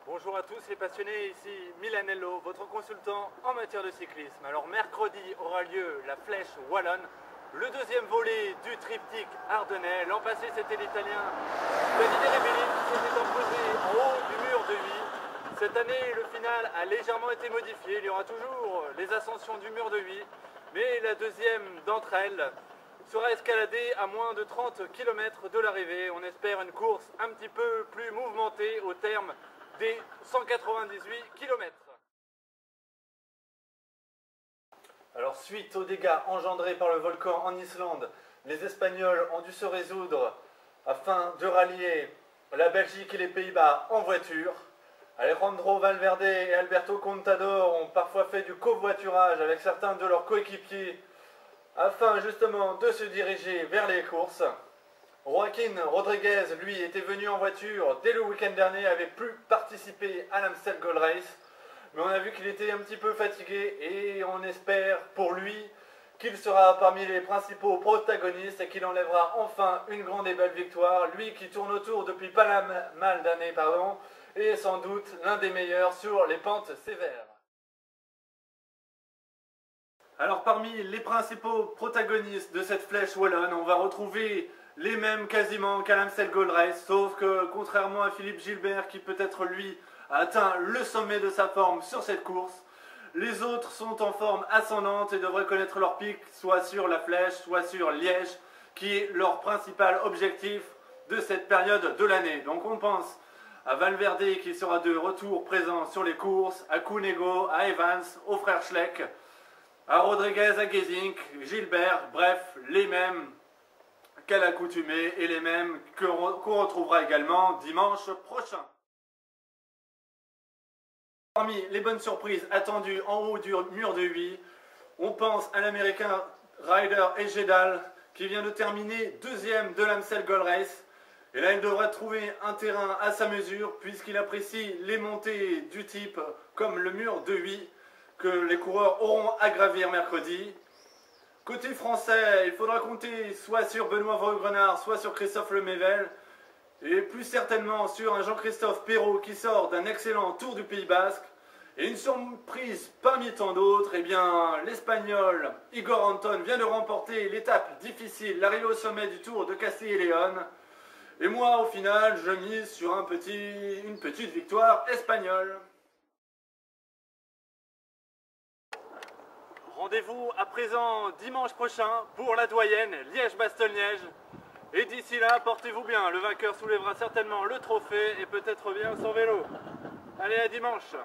Bonjour à tous les passionnés, ici Milanello, votre consultant en matière de cyclisme. Alors mercredi aura lieu la Flèche Wallonne, le deuxième volet du triptyque ardennais. L'an passé c'était l'Italien Davide Rebellin qui s'était imposé en haut du mur de Huy. Cette année le final a légèrement été modifié, il y aura toujours les ascensions du mur de Huy, mais la deuxième d'entre elles sera escaladée à moins de 30 km de l'arrivée. On espère une course un petit peu plus mouvementée au terme des 198 km. Alors suite aux dégâts engendrés par le volcan en Islande, les Espagnols ont dû se résoudre afin de rallier la Belgique et les Pays-Bas en voiture. Alejandro Valverde et Alberto Contador ont parfois fait du covoiturage avec certains de leurs coéquipiers afin justement de se diriger vers les courses. Joaquín Rodriguez, lui, était venu en voiture dès le week-end dernier, avait pu participer à l'Amstel Gold Race, mais on a vu qu'il était un petit peu fatigué et on espère pour lui qu'il sera parmi les principaux protagonistes et qu'il enlèvera enfin une grande et belle victoire, lui qui tourne autour depuis pas mal d'années, et sans doute l'un des meilleurs sur les pentes sévères. Alors parmi les principaux protagonistes de cette flèche wallonne, on va retrouver les mêmes quasiment qu'à l'Amstel Gold Race, sauf que contrairement à Philippe Gilbert qui peut-être lui a atteint le sommet de sa forme sur cette course, les autres sont en forme ascendante et devraient connaître leur pic soit sur la flèche, soit sur Liège, qui est leur principal objectif de cette période de l'année. Donc on pense à Valverde qui sera de retour présent sur les courses, à Cunego, à Evans, aux frères Schleck, à Rodriguez, à Gesink, Gilbert, bref, les mêmes qu'à l'accoutumée et les mêmes qu'on retrouvera également dimanche prochain. Parmi les bonnes surprises attendues en haut du mur de Huy, on pense à l'américain Ryder Hegedal qui vient de terminer deuxième de l'Amstel Gold Race. Et là, il devrait trouver un terrain à sa mesure puisqu'il apprécie les montées du type comme le mur de Huy que les coureurs auront à gravir mercredi. Côté français, il faudra compter soit sur Benoît Vaugrenard, soit sur Christophe Lemével, et plus certainement sur un Jean-Christophe Perrault qui sort d'un excellent Tour du Pays Basque. Et une surprise parmi tant d'autres, eh bien l'Espagnol Igor Anton vient de remporter l'étape difficile, l'arrivée au sommet du Tour de Castille et Léon. Et moi, au final, je mise sur une petite victoire espagnole. Rendez-vous à présent dimanche prochain pour la doyenne Liège-Bastogne-Liège. Et d'ici là, portez-vous bien. Le vainqueur soulèvera certainement le trophée et peut-être bien son vélo. Allez, à dimanche.